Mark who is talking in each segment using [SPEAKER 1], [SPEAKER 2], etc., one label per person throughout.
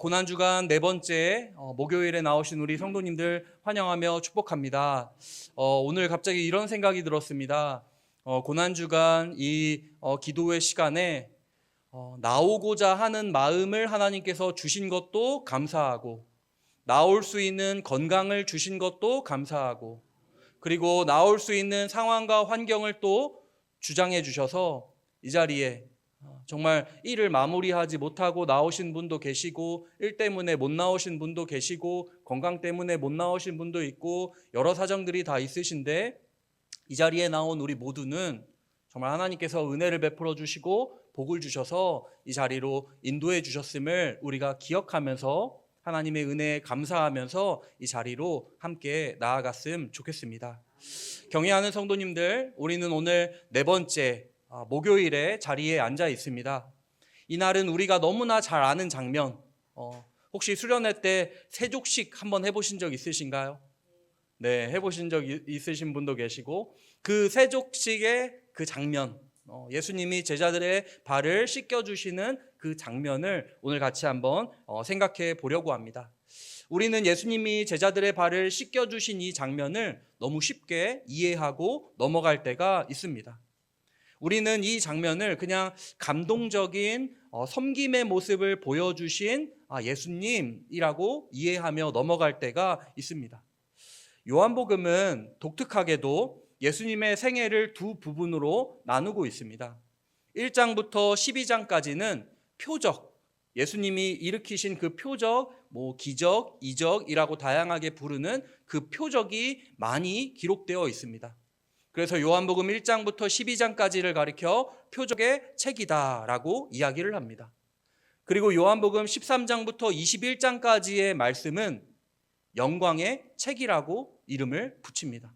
[SPEAKER 1] 고난주간 네 번째 목요일에 나오신 우리 성도님들 환영하며 축복합니다. 오늘 갑자기 이런 생각이 들었습니다. 고난주간 이 기도회 시간에 나오고자 하는 마음을 하나님께서 주신 것도 감사하고, 나올 수 있는 건강을 주신 것도 감사하고, 그리고 나올 수 있는 상황과 환경을 또 주장해 주셔서 이 자리에 정말 일을 마무리하지 못하고 나오신 분도 계시고, 일 때문에 못 나오신 분도 계시고, 건강 때문에 못 나오신 분도 있고, 여러 사정들이 다 있으신데, 이 자리에 나온 우리 모두는 정말 하나님께서 은혜를 베풀어 주시고 복을 주셔서 이 자리로 인도해 주셨음을 우리가 기억하면서 하나님의 은혜에 감사하면서 이 자리로 함께 나아갔으면 좋겠습니다. 경애하는 성도님들, 우리는 오늘 네 번째 목요일에 자리에 앉아 있습니다. 이날은 우리가 너무나 잘 아는 장면, 혹시 수련회 때 세족식 한번 해보신 적 있으신가요? 네, 해보신 적 있으신 분도 계시고, 그 세족식의 그 장면, 예수님이 제자들의 발을 씻겨주시는 그 장면을 오늘 같이 한번 생각해 보려고 합니다. 우리는 예수님이 제자들의 발을 씻겨주신 이 장면을 너무 쉽게 이해하고 넘어갈 때가 있습니다. 우리는 이 장면을 그냥 감동적인 섬김의 모습을 보여주신 예수님이라고 이해하며 넘어갈 때가 있습니다. 요한복음은 독특하게도 예수님의 생애를 두 부분으로 나누고 있습니다. 1장부터 12장까지는 표적, 예수님이 일으키신 그 표적, 기적, 이적이라고 다양하게 부르는 그 표적이 많이 기록되어 있습니다. 그래서 요한복음 1장부터 12장까지를 가리켜 표적의 책이다라고 이야기를 합니다. 그리고 요한복음 13장부터 21장까지의 말씀은 영광의 책이라고 이름을 붙입니다.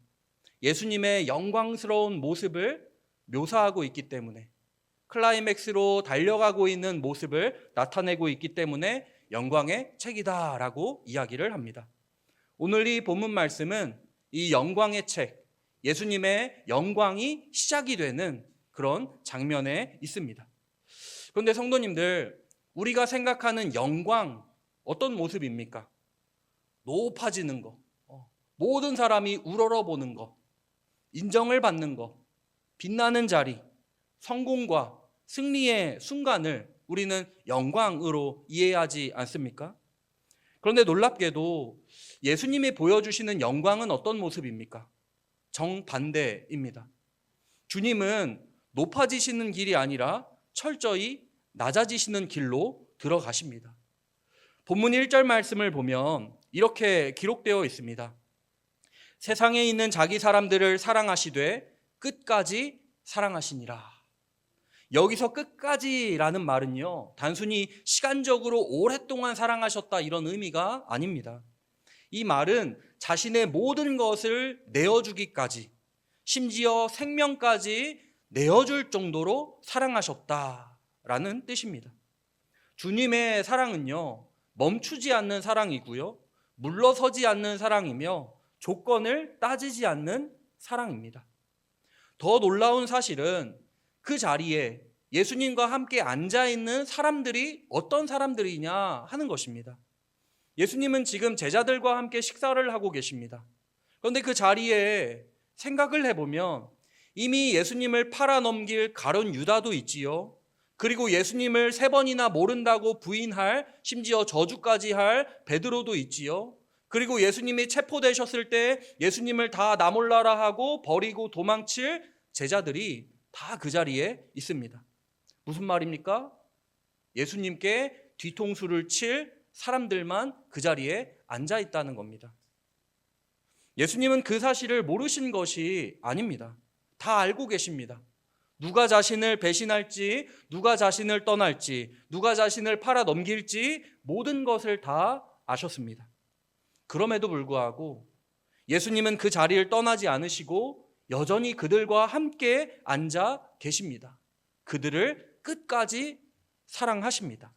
[SPEAKER 1] 예수님의 영광스러운 모습을 묘사하고 있기 때문에, 클라이맥스로 달려가고 있는 모습을 나타내고 있기 때문에 영광의 책이다라고 이야기를 합니다. 오늘 이 본문 말씀은 이 영광의 책, 예수님의 영광이 시작이 되는 그런 장면에 있습니다. 그런데 성도님들, 우리가 생각하는 영광 어떤 모습입니까? 높아지는 거, 모든 사람이 우러러보는 거, 인정을 받는 거, 빛나는 자리, 성공과 승리의 순간을 우리는 영광으로 이해하지 않습니까? 그런데 놀랍게도 예수님이 보여주시는 영광은 어떤 모습입니까? 정반대입니다. 주님은 높아지시는 길이 아니라 철저히 낮아지시는 길로 들어가십니다. 본문 1절 말씀을 보면 이렇게 기록되어 있습니다. 세상에 있는 자기 사람들을 사랑하시되 끝까지 사랑하시니라. 여기서 끝까지라는 말은요, 단순히 시간적으로 오랫동안 사랑하셨다 이런 의미가 아닙니다. 이 말은 자신의 모든 것을 내어주기까지, 심지어 생명까지 내어줄 정도로 사랑하셨다라는 뜻입니다. 주님의 사랑은요, 멈추지 않는 사랑이고요, 물러서지 않는 사랑이며 조건을 따지지 않는 사랑입니다. 더 놀라운 사실은 그 자리에 예수님과 함께 앉아있는 사람들이 어떤 사람들이냐 하는 것입니다. 예수님은 지금 제자들과 함께 식사를 하고 계십니다. 그런데 그 자리에 생각을 해보면 이미 예수님을 팔아넘길 가룟 유다도 있지요. 그리고 예수님을 3번이나 모른다고 부인할, 심지어 저주까지 할 베드로도 있지요. 그리고 예수님이 체포되셨을 때 예수님을 다 나몰라라 하고 버리고 도망칠 제자들이 다 그 자리에 있습니다. 무슨 말입니까? 예수님께 뒤통수를 칠 사람들만 그 자리에 앉아 있다는 겁니다. 예수님은 그 사실을 모르신 것이 아닙니다. 다 알고 계십니다. 누가 자신을 배신할지, 누가 자신을 떠날지, 누가 자신을 팔아 넘길지 모든 것을 다 아셨습니다. 그럼에도 불구하고 예수님은 그 자리를 떠나지 않으시고 여전히 그들과 함께 앉아 계십니다. 그들을 끝까지 사랑하십니다.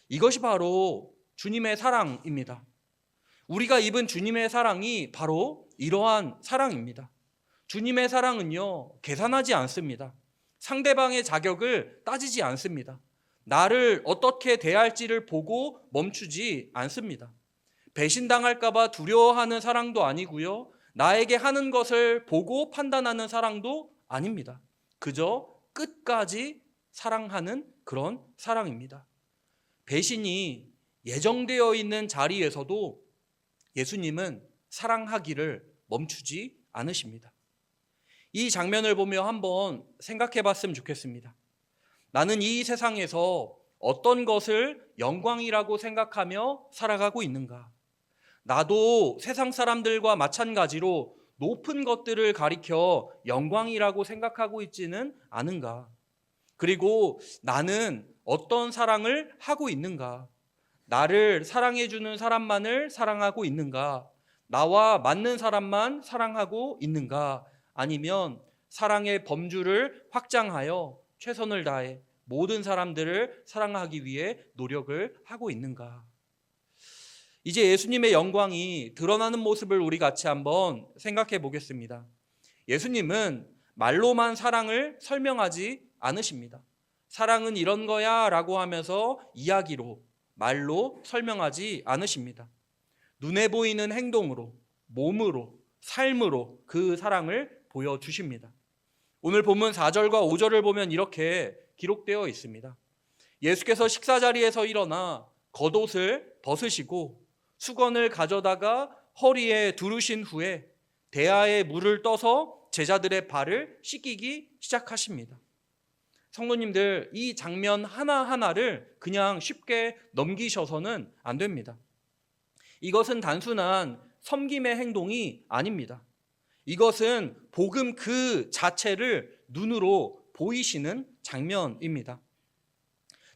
[SPEAKER 1] 이것이 바로 주님의 사랑입니다. 우리가 입은 주님의 사랑이 바로 이러한 사랑입니다. 주님의 사랑은요, 계산하지 않습니다. 상대방의 자격을 따지지 않습니다. 나를 어떻게 대할지를 보고 멈추지 않습니다. 배신당할까봐 두려워하는 사랑도 아니고요. 나에게 하는 것을 보고 판단하는 사랑도 아닙니다. 그저 끝까지 사랑하는 그런 사랑입니다. 배신이 예정되어 있는 자리에서도 예수님은 사랑하기를 멈추지 않으십니다. 이 장면을 보며 한번 생각해 봤으면 좋겠습니다. 나는 이 세상에서 어떤 것을 영광이라고 생각하며 살아가고 있는가? 나도 세상 사람들과 마찬가지로 높은 것들을 가리켜 영광이라고 생각하고 있지는 않은가? 그리고 나는 어떤 사랑을 하고 있는가? 나를 사랑해주는 사람만을 사랑하고 있는가? 나와 맞는 사람만 사랑하고 있는가? 아니면 사랑의 범주를 확장하여 최선을 다해 모든 사람들을 사랑하기 위해 노력을 하고 있는가? 이제 예수님의 영광이 드러나는 모습을 우리 같이 한번 생각해 보겠습니다. 예수님은 말로만 사랑을 설명하지 않으십니다. 사랑은 이런 거야 라고 하면서 이야기로, 말로 설명하지 않으십니다. 눈에 보이는 행동으로, 몸으로, 삶으로 그 사랑을 보여주십니다. 오늘 본문 4절과 5절을 보면 이렇게 기록되어 있습니다. 예수께서 식사 자리에서 일어나 겉옷을 벗으시고 수건을 가져다가 허리에 두르신 후에 대야에 물을 떠서 제자들의 발을 씻기기 시작하십니다. 성도님들, 이 장면 하나하나를 그냥 쉽게 넘기셔서는 안 됩니다. 이것은 단순한 섬김의 행동이 아닙니다. 이것은 복음 그 자체를 눈으로 보이시는 장면입니다.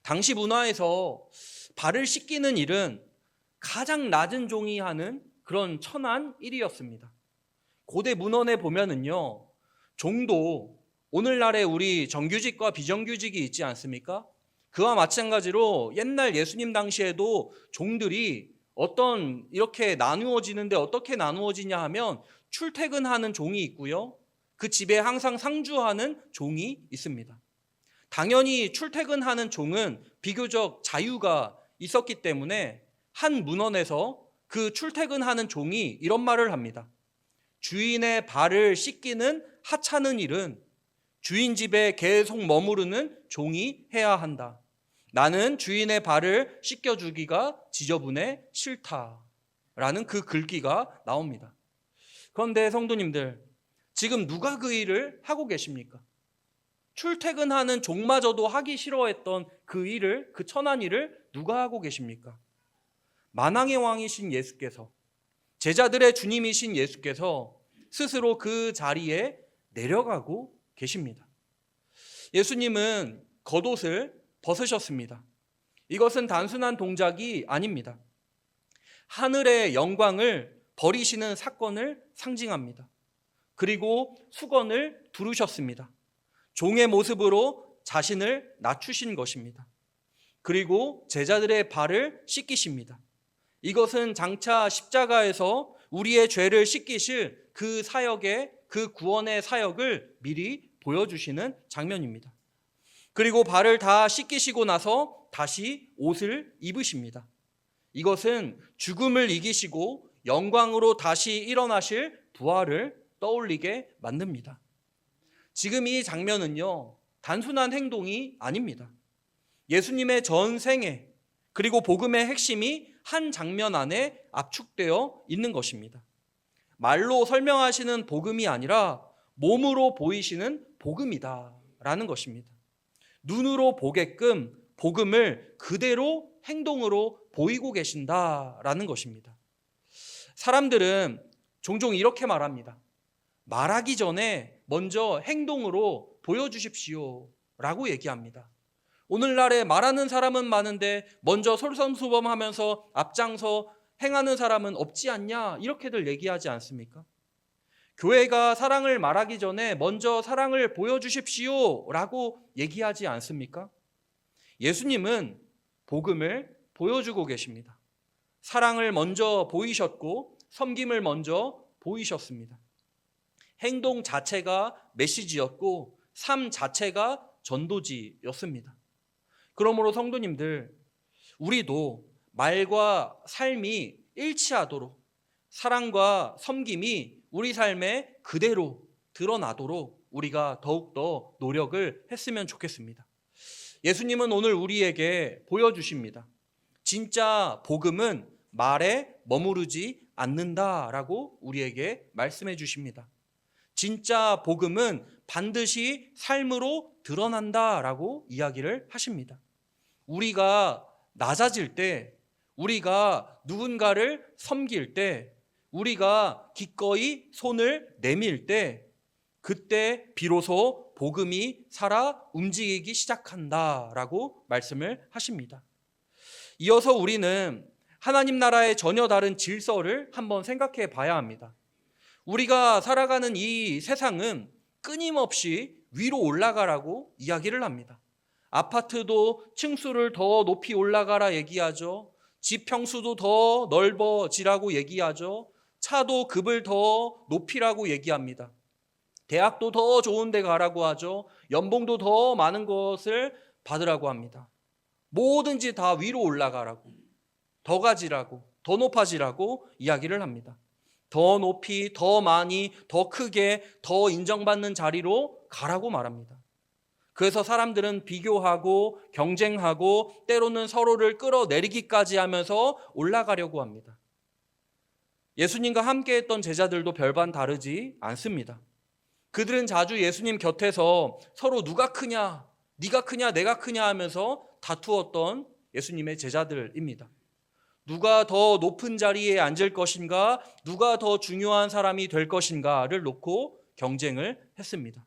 [SPEAKER 1] 당시 문화에서 발을 씻기는 일은 가장 낮은 종이 하는 그런 천한 일이었습니다. 고대 문헌에 보면은요, 종도 오늘날의 우리 정규직과 비정규직이 있지 않습니까? 그와 마찬가지로 옛날 예수님 당시에도 종들이 어떤 이렇게 나누어지는데 어떻게 나누어지냐 하면 출퇴근하는 종이 있고요. 그 집에 항상 상주하는 종이 있습니다. 당연히 출퇴근하는 종은 비교적 자유가 있었기 때문에 한 문헌에서 그 출퇴근하는 종이 이런 말을 합니다. 주인의 발을 씻기는 하찮은 일은 주인 집에 계속 머무르는 종이 해야 한다. 나는 주인의 발을 씻겨주기가 지저분해 싫다라는 그 글귀가 나옵니다. 그런데 성도님들, 지금 누가 그 일을 하고 계십니까? 출퇴근하는 종마저도 하기 싫어했던 그 일을, 그 천한 일을 누가 하고 계십니까? 만왕의 왕이신 예수께서, 제자들의 주님이신 예수께서 스스로 그 자리에 내려가고 계십니다. 예수님은 겉옷을 벗으셨습니다. 이것은 단순한 동작이 아닙니다. 하늘의 영광을 버리시는 사건을 상징합니다. 그리고 수건을 두르셨습니다. 종의 모습으로 자신을 낮추신 것입니다. 그리고 제자들의 발을 씻기십니다. 이것은 장차 십자가에서 우리의 죄를 씻기실 그 사역의, 그 구원의 사역을 미리 보여주시는 장면입니다. 그리고 발을 다 씻기시고 나서 다시 옷을 입으십니다. 이것은 죽음을 이기시고 영광으로 다시 일어나실 부활을 떠올리게 만듭니다. 지금 이 장면은요, 단순한 행동이 아닙니다. 예수님의 전 생애, 그리고 복음의 핵심이 한 장면 안에 압축되어 있는 것입니다. 말로 설명하시는 복음이 아니라 몸으로 보이시는 복음이다라는 것입니다. 눈으로 보게끔 복음을 그대로 행동으로 보이고 계신다라는 것입니다. 사람들은 종종 이렇게 말합니다. 말하기 전에 먼저 행동으로 보여주십시오 라고 얘기합니다. 오늘날에 말하는 사람은 많은데 먼저 솔선수범하면서 앞장서 행하는 사람은 없지 않냐, 이렇게들 얘기하지 않습니까? 교회가 사랑을 말하기 전에 먼저 사랑을 보여주십시오 라고 얘기하지 않습니까? 예수님은 복음을 보여주고 계십니다. 사랑을 먼저 보이셨고 섬김을 먼저 보이셨습니다. 행동 자체가 메시지였고 삶 자체가 전도지였습니다. 그러므로 성도님들, 우리도 말과 삶이 일치하도록 사랑과 섬김이 우리 삶에 그대로 드러나도록 우리가 더욱더 노력을 했으면 좋겠습니다. 예수님은 오늘 우리에게 보여주십니다. 진짜 복음은 말에 머무르지 않는다라고 우리에게 말씀해 주십니다. 진짜 복음은 반드시 삶으로 드러난다라고 이야기를 하십니다. 우리가 낮아질 때, 우리가 누군가를 섬길 때, 우리가 기꺼이 손을 내밀 때, 그때 비로소 복음이 살아 움직이기 시작한다라고 말씀을 하십니다. 이어서 우리는 하나님 나라의 전혀 다른 질서를 한번 생각해 봐야 합니다. 우리가 살아가는 이 세상은 끊임없이 위로 올라가라고 이야기를 합니다. 아파트도 층수를 더 높이 올라가라 얘기하죠. 집 평수도 더 넓어지라고 얘기하죠. 차도 급을 더 높이라고 얘기합니다. 대학도 더 좋은 데 가라고 하죠. 연봉도 더 많은 것을 받으라고 합니다. 뭐든지 다 위로 올라가라고, 더 가지라고, 더 높아지라고 이야기를 합니다. 더 높이, 더 많이, 더 크게, 더 인정받는 자리로 가라고 말합니다. 그래서 사람들은 비교하고 경쟁하고 때로는 서로를 끌어내리기까지 하면서 올라가려고 합니다. 예수님과 함께 했던 제자들도 별반 다르지 않습니다. 그들은 자주 예수님 곁에서 서로 누가 크냐, 네가 크냐, 내가 크냐 하면서 다투었던 예수님의 제자들입니다. 누가 더 높은 자리에 앉을 것인가, 누가 더 중요한 사람이 될 것인가를 놓고 경쟁을 했습니다.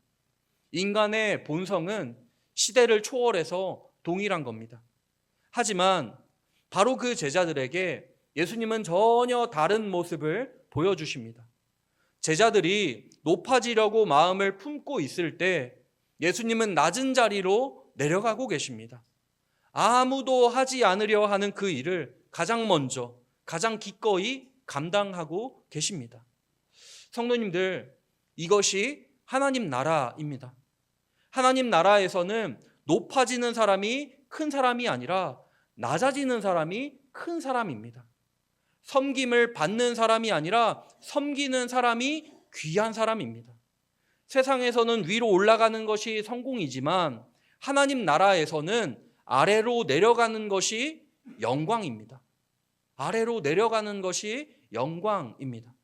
[SPEAKER 1] 인간의 본성은 시대를 초월해서 동일한 겁니다. 하지만 바로 그 제자들에게 예수님은 전혀 다른 모습을 보여주십니다. 제자들이 높아지려고 마음을 품고 있을 때 예수님은 낮은 자리로 내려가고 계십니다. 아무도 하지 않으려 하는 그 일을 가장 먼저, 가장 기꺼이 감당하고 계십니다. 성도님들, 이것이 하나님 나라입니다. 하나님 나라에서는 높아지는 사람이 큰 사람이 아니라 낮아지는 사람이 큰 사람입니다. 섬김을 받는 사람이 아니라 섬기는 사람이 귀한 사람입니다. 세상에서는 위로 올라가는 것이 성공이지만 하나님 나라에서는 아래로 내려가는 것이 영광입니다. 아래로 내려가는 것이 영광입니다.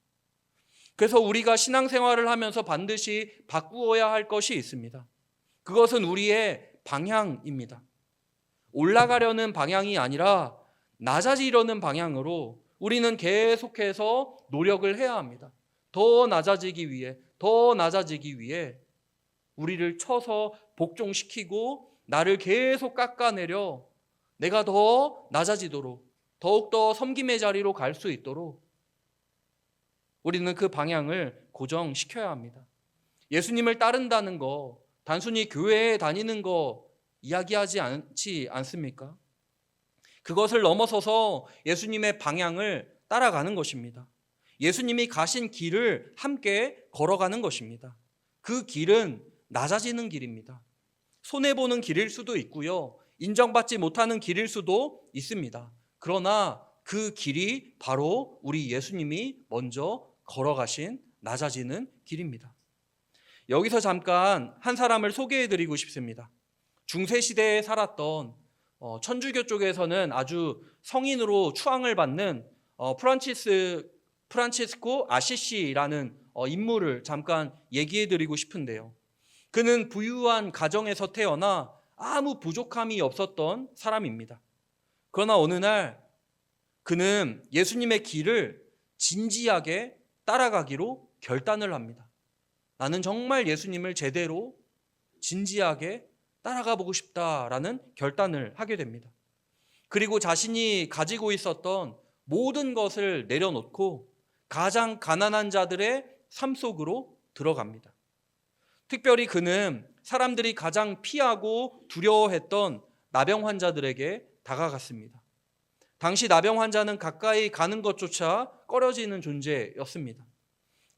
[SPEAKER 1] 그래서 우리가 신앙생활을 하면서 반드시 바꾸어야 할 것이 있습니다. 그것은 우리의 방향입니다. 올라가려는 방향이 아니라 낮아지려는 방향으로 우리는 계속해서 노력을 해야 합니다. 더 낮아지기 위해, 더 낮아지기 위해 우리를 쳐서 복종시키고 나를 계속 깎아내려 내가 더 낮아지도록, 더욱더 섬김의 자리로 갈 수 있도록 우리는 그 방향을 고정시켜야 합니다. 예수님을 따른다는 거, 단순히 교회에 다니는 거 이야기하지 않지 않습니까? 그것을 넘어서서 예수님의 방향을 따라가는 것입니다. 예수님이 가신 길을 함께 걸어가는 것입니다. 그 길은 낮아지는 길입니다. 손해보는 길일 수도 있고요. 인정받지 못하는 길일 수도 있습니다. 그러나 그 길이 바로 우리 예수님이 먼저 걸어가신 낮아지는 길입니다. 여기서 잠깐 한 사람을 소개해드리고 싶습니다. 중세시대에 살았던 천주교 쪽에서는 아주 성인으로 추앙을 받는 프란치스코 아시시라는 인물을 잠깐 얘기해드리고 싶은데요. 그는 부유한 가정에서 태어나 아무 부족함이 없었던 사람입니다. 그러나 어느 날 그는 예수님의 길을 진지하게 따라가기로 결단을 합니다. 나는 정말 예수님을 제대로 진지하게 따라가 보고 싶다라는 결단을 하게 됩니다. 그리고 자신이 가지고 있었던 모든 것을 내려놓고 가장 가난한 자들의 삶 속으로 들어갑니다. 특별히 그는 사람들이 가장 피하고 두려워했던 나병 환자들에게 다가갔습니다. 당시 나병 환자는 가까이 가는 것조차 꺼려지는 존재였습니다.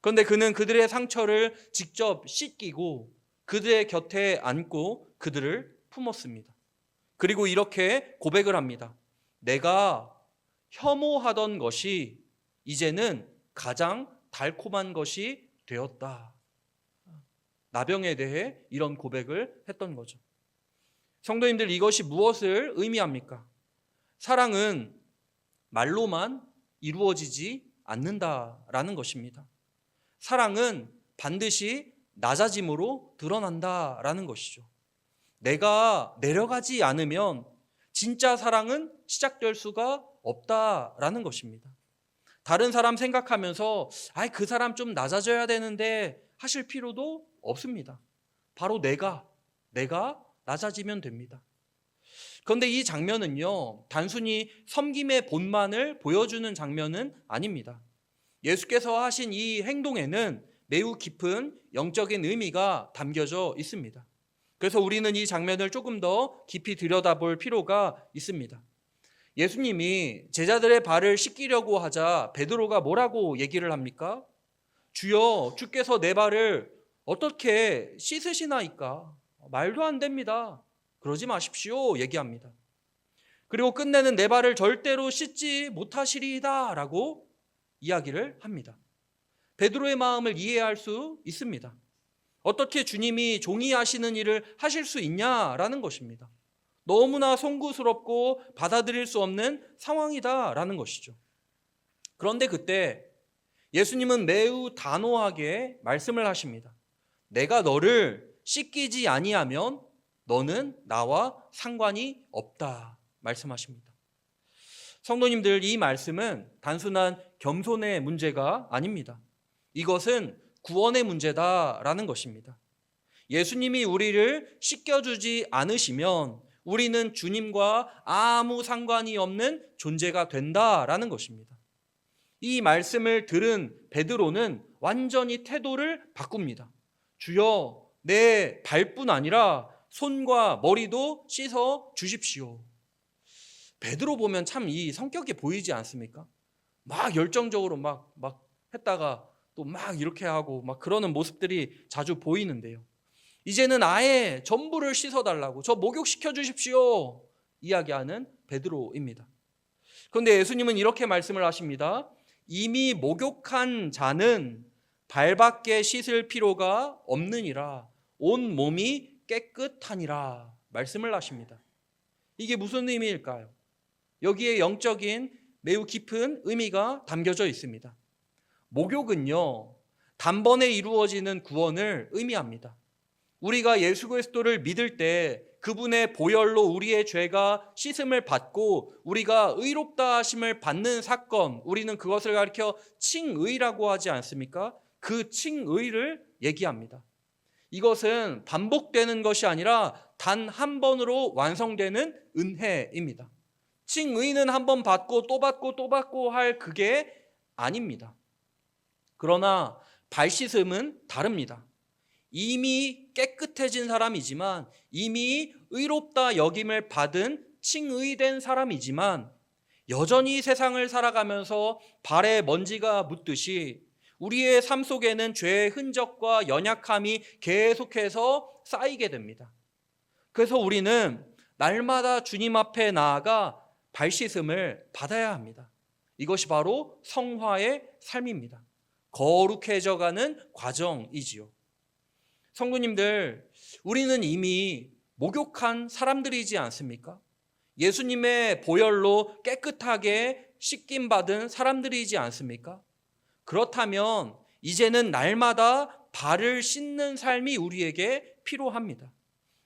[SPEAKER 1] 그런데 그는 그들의 상처를 직접 씻기고 그들의 곁에 앉고 그들을 품었습니다. 그리고 이렇게 고백을 합니다. 내가 혐오하던 것이 이제는 가장 달콤한 것이 되었다. 나병에 대해 이런 고백을 했던 거죠. 성도님들, 이것이 무엇을 의미합니까? 사랑은 말로만 이루어지지 않는다라는 것입니다. 사랑은 반드시 낮아짐으로 드러난다라는 것이죠. 내가 내려가지 않으면 진짜 사랑은 시작될 수가 없다라는 것입니다. 다른 사람 생각하면서 그 사람 좀 낮아져야 되는데 하실 필요도 없습니다. 바로 내가 낮아지면 됩니다. 그런데 이 장면은요, 단순히 섬김의 본만을 보여주는 장면은 아닙니다. 예수께서 하신 이 행동에는 매우 깊은 영적인 의미가 담겨져 있습니다. 그래서 우리는 이 장면을 조금 더 깊이 들여다볼 필요가 있습니다. 예수님이 제자들의 발을 씻기려고 하자 베드로가 뭐라고 얘기를 합니까? 주여, 주께서 내 발을 어떻게 씻으시나이까? 말도 안 됩니다. 그러지 마십시오. 얘기합니다. 그리고 끝내는 내 발을 절대로 씻지 못하시리이다 라고 이야기를 합니다. 베드로의 마음을 이해할 수 있습니다. 어떻게 주님이 종이 하시는 일을 하실 수 있냐라는 것입니다. 너무나 송구스럽고 받아들일 수 없는 상황이다라는 것이죠. 그런데 그때 예수님은 매우 단호하게 말씀을 하십니다. 내가 너를 씻기지 아니하면 너는 나와 상관이 없다 말씀하십니다. 성도님들, 이 말씀은 단순한 겸손의 문제가 아닙니다. 이것은 구원의 문제다라는 것입니다. 예수님이 우리를 씻겨주지 않으시면 우리는 주님과 아무 상관이 없는 존재가 된다라는 것입니다. 이 말씀을 들은 베드로는 완전히 태도를 바꿉니다. 주여, 내 발뿐 아니라 손과 머리도 씻어 주십시오. 베드로 보면 참 이 성격이 보이지 않습니까? 막 열정적으로 막 했다가 또 막 이렇게 하고 막 그러는 모습들이 자주 보이는데요. 이제는 아예 전부를 씻어달라고, 저 목욕시켜 주십시오 이야기하는 베드로입니다. 그런데 예수님은 이렇게 말씀을 하십니다. 이미 목욕한 자는 발밖에 씻을 필요가 없느니라, 온 몸이 깨끗하니라 말씀을 하십니다. 이게 무슨 의미일까요? 여기에 영적인 매우 깊은 의미가 담겨져 있습니다. 목욕은요, 단번에 이루어지는 구원을 의미합니다. 우리가 예수 그리스도를 믿을 때 그분의 보혈로 우리의 죄가 씻음을 받고 우리가 의롭다 하심을 받는 사건, 우리는 그것을 가리켜 칭의라고 하지 않습니까? 그 칭의를 얘기합니다. 이것은 반복되는 것이 아니라 단 한 번으로 완성되는 은혜입니다. 칭의는 한 번 받고 또 받고 또 받고 할 그게 아닙니다. 그러나 발 씻음은 다릅니다. 이미 깨끗해진 사람이지만, 이미 의롭다 여김을 받은 칭의된 사람이지만 여전히 세상을 살아가면서 발에 먼지가 묻듯이 우리의 삶 속에는 죄의 흔적과 연약함이 계속해서 쌓이게 됩니다. 그래서 우리는 날마다 주님 앞에 나아가 발 씻음을 받아야 합니다. 이것이 바로 성화의 삶입니다. 거룩해져가는 과정이지요. 성도님들, 우리는 이미 목욕한 사람들이지 않습니까? 예수님의 보혈로 깨끗하게 씻김받은 사람들이지 않습니까? 그렇다면 이제는 날마다 발을 씻는 삶이 우리에게 필요합니다.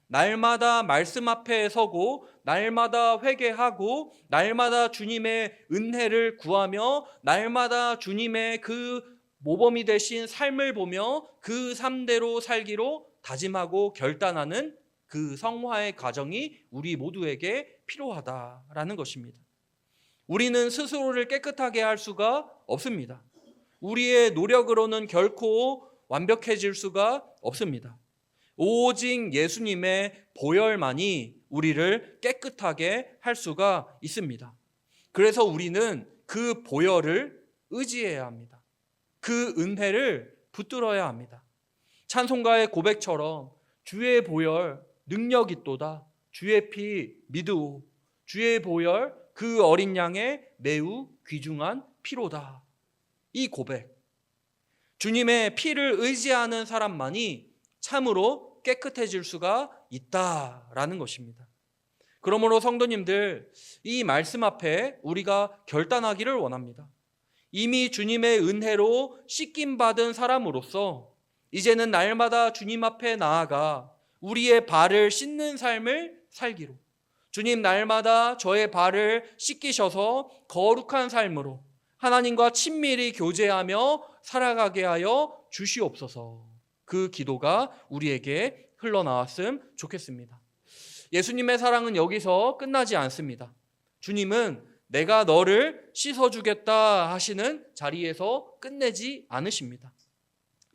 [SPEAKER 1] 날마다 말씀 앞에 서고 날마다 회개하고 날마다 주님의 은혜를 구하며 날마다 주님의 그 모범이 되신 삶을 보며 그 삶대로 살기로 다짐하고 결단하는 그 성화의 과정이 우리 모두에게 필요하다라는 것입니다. 우리는 스스로를 깨끗하게 할 수가 없습니다. 우리의 노력으로는 결코 완벽해질 수가 없습니다. 오직 예수님의 보혈만이 우리를 깨끗하게 할 수가 있습니다. 그래서 우리는 그 보혈을 의지해야 합니다. 그 은혜를 붙들어야 합니다. 찬송가의 고백처럼 주의 보혈 능력 있도다, 주의 피 미드오, 주의 보혈 그 어린 양의 매우 귀중한 피로다. 이 고백, 주님의 피를 의지하는 사람만이 참으로 깨끗해질 수가 있다라는 것입니다. 그러므로 성도님들, 이 말씀 앞에 우리가 결단하기를 원합니다. 이미 주님의 은혜로 씻김받은 사람으로서 이제는 날마다 주님 앞에 나아가 우리의 발을 씻는 삶을 살기로, 주님 날마다 저의 발을 씻기셔서 거룩한 삶으로 하나님과 친밀히 교제하며 살아가게 하여 주시옵소서. 그 기도가 우리에게 흘러나왔으면 좋겠습니다. 예수님의 사랑은 여기서 끝나지 않습니다. 주님은 내가 너를 씻어주겠다 하시는 자리에서 끝내지 않으십니다.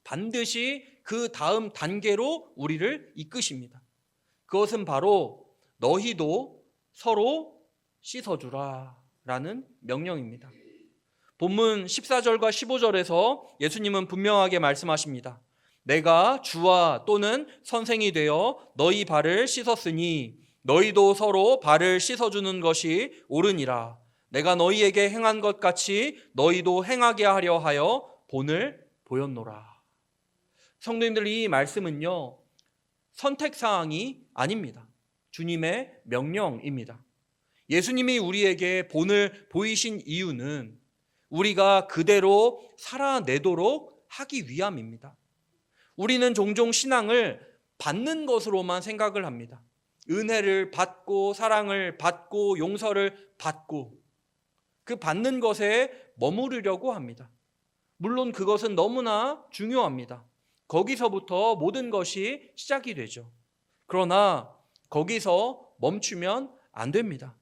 [SPEAKER 1] 반드시 그 다음 단계로 우리를 이끄십니다. 그것은 바로 너희도 서로 씻어주라 라는 명령입니다. 본문 14절과 15절에서 예수님은 분명하게 말씀하십니다. 내가 주와 또는 선생이 되어 너희 발을 씻었으니 너희도 서로 발을 씻어주는 것이 옳으니라. 내가 너희에게 행한 것 같이 너희도 행하게 하려 하여 본을 보였노라. 성도님들, 이 말씀은요, 선택사항이 아닙니다. 주님의 명령입니다. 예수님이 우리에게 본을 보이신 이유는 우리가 그대로 살아내도록 하기 위함입니다. 우리는 종종 신앙을 받는 것으로만 생각을 합니다. 은혜를 받고 사랑을 받고 용서를 받고 그 받는 것에 머무르려고 합니다. 물론 그것은 너무나 중요합니다. 거기서부터 모든 것이 시작이 되죠. 그러나 거기서 멈추면 안 됩니다.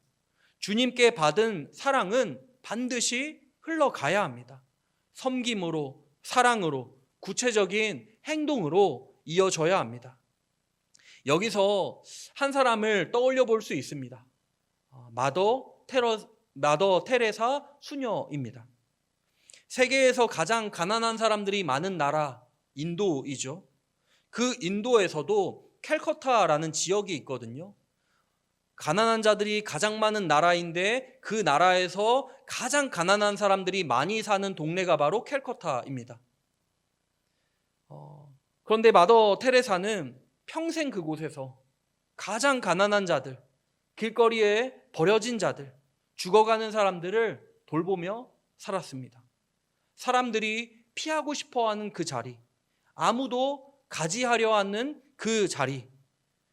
[SPEAKER 1] 주님께 받은 사랑은 반드시 흘러가야 합니다. 섬김으로, 사랑으로, 구체적인 행동으로 이어져야 합니다. 여기서 한 사람을 떠올려 볼 수 있습니다. 마더 테레사 수녀입니다. 세계에서 가장 가난한 사람들이 많은 나라 인도이죠. 그 인도에서도 캘커타라는 지역이 있거든요. 가난한 자들이 가장 많은 나라인데 그 나라에서 가장 가난한 사람들이 많이 사는 동네가 바로 캘커타입니다. 그런데 마더 테레사는 평생 그곳에서 가장 가난한 자들, 길거리에 버려진 자들, 죽어가는 사람들을 돌보며 살았습니다. 사람들이 피하고 싶어하는 그 자리, 아무도 가지 하려 하는 그 자리,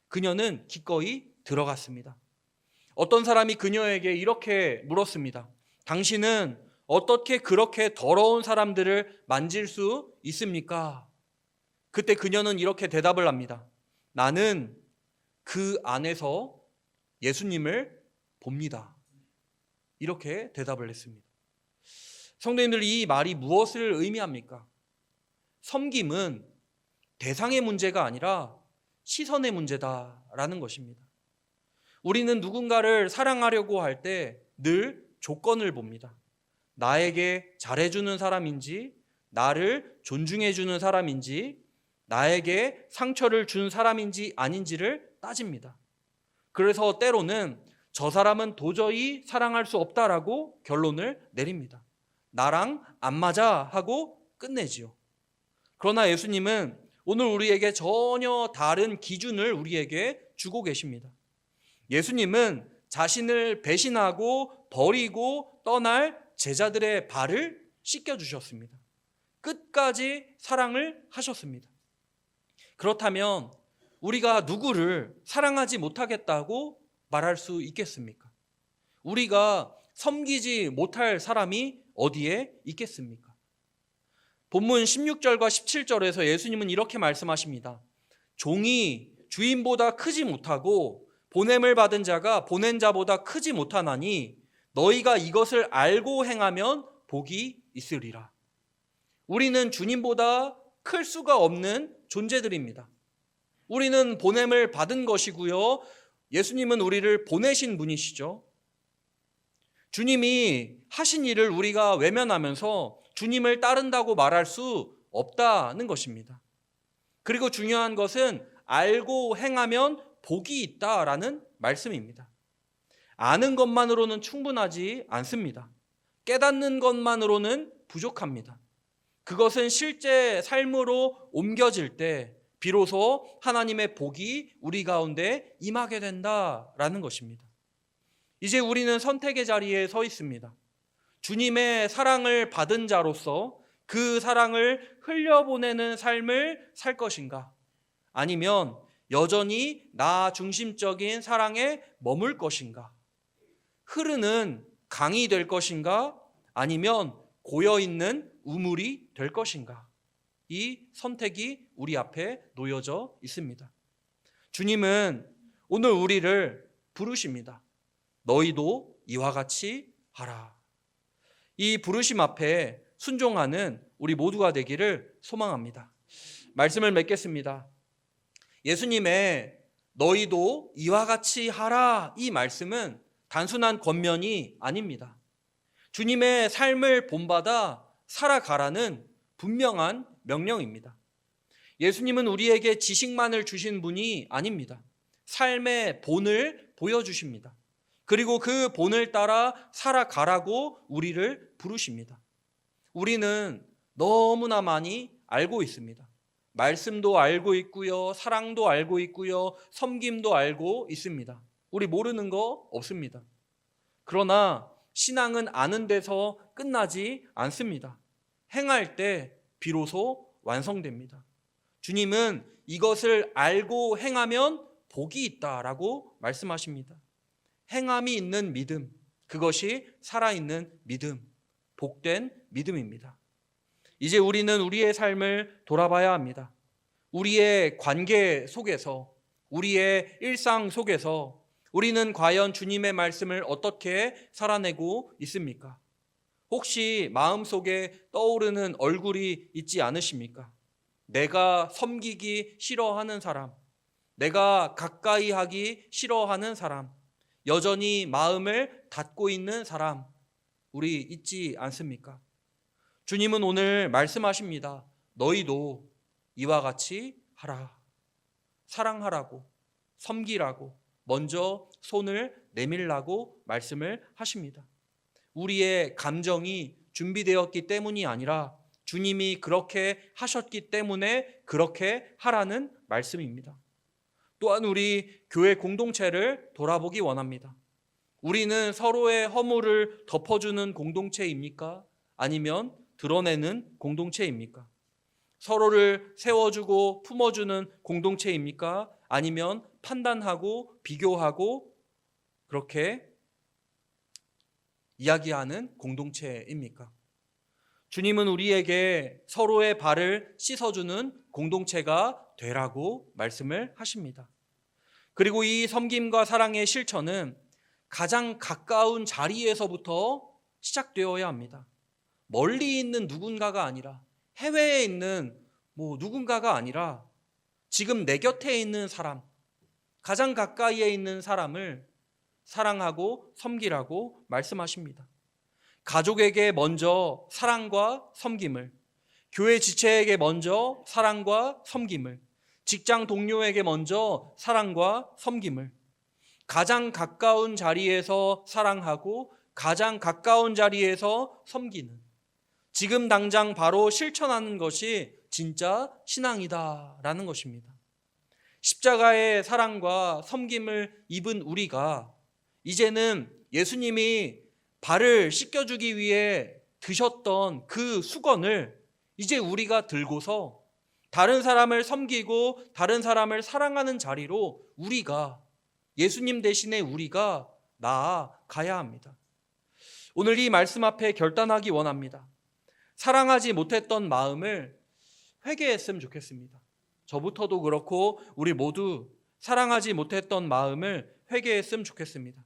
[SPEAKER 1] 그녀는 기꺼이 들어갔습니다. 어떤 사람이 그녀에게 이렇게 물었습니다. 당신은 어떻게 그렇게 더러운 사람들을 만질 수 있습니까? 그때 그녀는 이렇게 대답을 합니다. 나는 그 안에서 예수님을 봅니다. 이렇게 대답을 했습니다. 성도님들, 이 말이 무엇을 의미합니까? 섬김은 대상의 문제가 아니라 시선의 문제다라는 것입니다. 우리는 누군가를 사랑하려고 할 때 늘 조건을 봅니다. 나에게 잘해주는 사람인지, 나를 존중해주는 사람인지, 나에게 상처를 준 사람인지 아닌지를 따집니다. 그래서 때로는 저 사람은 도저히 사랑할 수 없다라고 결론을 내립니다. 나랑 안 맞아 하고 끝내지요. 그러나 예수님은 오늘 우리에게 전혀 다른 기준을 우리에게 주고 계십니다. 예수님은 자신을 배신하고 버리고 떠날 제자들의 발을 씻겨주셨습니다. 끝까지 사랑을 하셨습니다. 그렇다면 우리가 누구를 사랑하지 못하겠다고 말할 수 있겠습니까? 우리가 섬기지 못할 사람이 어디에 있겠습니까? 본문 16절과 17절에서 예수님은 이렇게 말씀하십니다. 종이 주인보다 크지 못하고 보냄을 받은 자가 보낸 자보다 크지 못하나니 너희가 이것을 알고 행하면 복이 있으리라. 우리는 주님보다 클 수가 없는 존재들입니다. 우리는 보냄을 받은 것이고요. 예수님은 우리를 보내신 분이시죠. 주님이 하신 일을 우리가 외면하면서 주님을 따른다고 말할 수 없다는 것입니다. 그리고 중요한 것은 알고 행하면 복이 있다라는 말씀입니다. 아는 것만으로는 충분하지 않습니다. 깨닫는 것만으로는 부족합니다. 그것은 실제 삶으로 옮겨질 때 비로소 하나님의 복이 우리 가운데 임하게 된다라는 것입니다. 이제 우리는 선택의 자리에 서 있습니다. 주님의 사랑을 받은 자로서 그 사랑을 흘려보내는 삶을 살 것인가? 아니면 여전히 나 중심적인 사랑에 머물 것인가? 흐르는 강이 될 것인가? 아니면 고여있는 우물이 될 것인가? 이 선택이 우리 앞에 놓여져 있습니다. 주님은 오늘 우리를 부르십니다. 너희도 이와 같이 하라. 이 부르심 앞에 순종하는 우리 모두가 되기를 소망합니다. 말씀을 맺겠습니다. 예수님의 너희도 이와 같이 하라 이 말씀은 단순한 권면이 아닙니다. 주님의 삶을 본받아 살아가라는 분명한 명령입니다. 예수님은 우리에게 지식만을 주신 분이 아닙니다. 삶의 본을 보여주십니다. 그리고 그 본을 따라 살아가라고 우리를 부르십니다. 우리는 너무나 많이 알고 있습니다. 말씀도 알고 있고요, 사랑도 알고 있고요, 섬김도 알고 있습니다. 우리 모르는 거 없습니다. 그러나 신앙은 아는 데서 끝나지 않습니다. 행할 때 비로소 완성됩니다. 주님은 이것을 알고 행하면 복이 있다라고 말씀하십니다. 행함이 있는 믿음, 그것이 살아있는 믿음, 복된 믿음입니다. 이제 우리는 우리의 삶을 돌아봐야 합니다. 우리의 관계 속에서, 우리의 일상 속에서 우리는 과연 주님의 말씀을 어떻게 살아내고 있습니까? 혹시 마음속에 떠오르는 얼굴이 있지 않으십니까? 내가 섬기기 싫어하는 사람, 내가 가까이 하기 싫어하는 사람, 여전히 마음을 닫고 있는 사람, 우리 있지 않습니까? 주님은 오늘 말씀하십니다. 너희도 이와 같이 하라. 사랑하라고, 섬기라고, 먼저 손을 내밀라고 말씀을 하십니다. 우리의 감정이 준비되었기 때문이 아니라 주님이 그렇게 하셨기 때문에 그렇게 하라는 말씀입니다. 또한 우리 교회 공동체를 돌아보기 원합니다. 우리는 서로의 허물을 덮어주는 공동체입니까? 아니면 드러내는 공동체입니까? 서로를 세워주고 품어주는 공동체입니까? 아니면 판단하고 비교하고 그렇게 이야기하는 공동체입니까? 주님은 우리에게 서로의 발을 씻어주는 공동체가 되라고 말씀을 하십니다. 그리고 이 섬김과 사랑의 실천은 가장 가까운 자리에서부터 시작되어야 합니다. 멀리 있는 누군가가 아니라, 해외에 있는 누군가가 아니라 지금 내 곁에 있는 사람, 가장 가까이에 있는 사람을 사랑하고 섬기라고 말씀하십니다. 가족에게 먼저 사랑과 섬김을, 교회 지체에게 먼저 사랑과 섬김을, 직장 동료에게 먼저 사랑과 섬김을, 가장 가까운 자리에서 사랑하고 가장 가까운 자리에서 섬기는, 지금 당장 바로 실천하는 것이 진짜 신앙이다라는 것입니다. 십자가의 사랑과 섬김을 입은 우리가 이제는 예수님이 발을 씻겨주기 위해 드셨던 그 수건을 이제 우리가 들고서 다른 사람을 섬기고 다른 사람을 사랑하는 자리로 우리가, 예수님 대신에 우리가 나아가야 합니다. 오늘 이 말씀 앞에 결단하기 원합니다. 사랑하지 못했던 마음을 회개했으면 좋겠습니다. 저부터도 그렇고 우리 모두 사랑하지 못했던 마음을 회개했으면 좋겠습니다.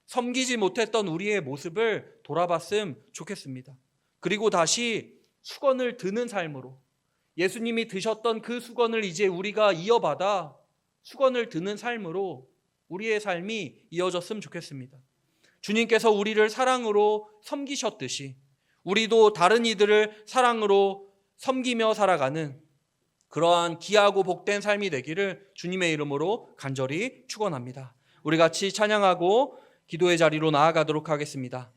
[SPEAKER 1] 섬기지 못했던 우리의 모습을 돌아봤으면 좋겠습니다. 그리고 다시 수건을 드는 삶으로, 예수님이 드셨던 그 수건을 이제 우리가 이어받아 수건을 드는 삶으로 우리의 삶이 이어졌으면 좋겠습니다. 주님께서 우리를 사랑으로 섬기셨듯이 우리도 다른 이들을 사랑으로 섬기며 살아가는 그러한 귀하고 복된 삶이 되기를 주님의 이름으로 간절히 축원합니다. 우리 같이 찬양하고 기도의 자리로 나아가도록 하겠습니다.